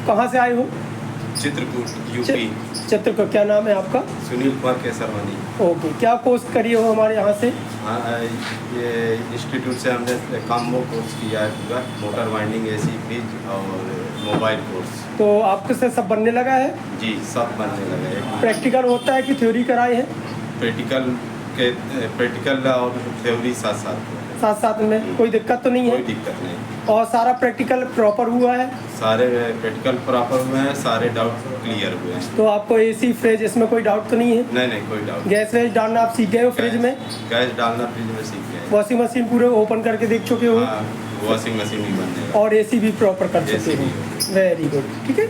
कहाँ से आए हो? चित्रकूट यूपी। चित्रकूट। क्या नाम है आपका? सुनील कुमार केसरवानी। ओके, क्या कोर्स करी हो हमारे यहाँ से? हाँ, ये इंस्टीट्यूट से हमने कॉम्बो कोर्स किया है पूरा, मोटर वाइंडिंग, एसी, फ्रिज और मोबाइल कोर्स। तो आपके से सब बनने लगा है? जी, सब बनने लगे हैं। प्रैक्टिकल होता है कि थ्योरी कराए हैं? प्रैक्टिकल और थ्योरी साथ साथ साथ साथ में कोई दिक्कत तो नहीं कोई है? दिक्कत नहीं। और सारा प्रैक्टिकल प्रॉपर हुआ है? सारे प्रैक्टिकल प्रॉपर हुए हैं, सारे डाउट क्लियर हुए हैं। तो आपको एसी फ्रिज इसमें कोई डाउट तो नहीं है? नहीं, कोई डाउट। गैस वैस डालना आप सीख गए हो फ्रिज में? गैस डालना फ्रिज में सीख गए। वॉशिंग मशीन पूरे ओपन करके देख चुके हो? हाँ, वॉशिंग मशीन भी बनने लगा। और एसी भी प्रॉपर कर चुके AC हो? भी। वेरी गुड, ठीक है।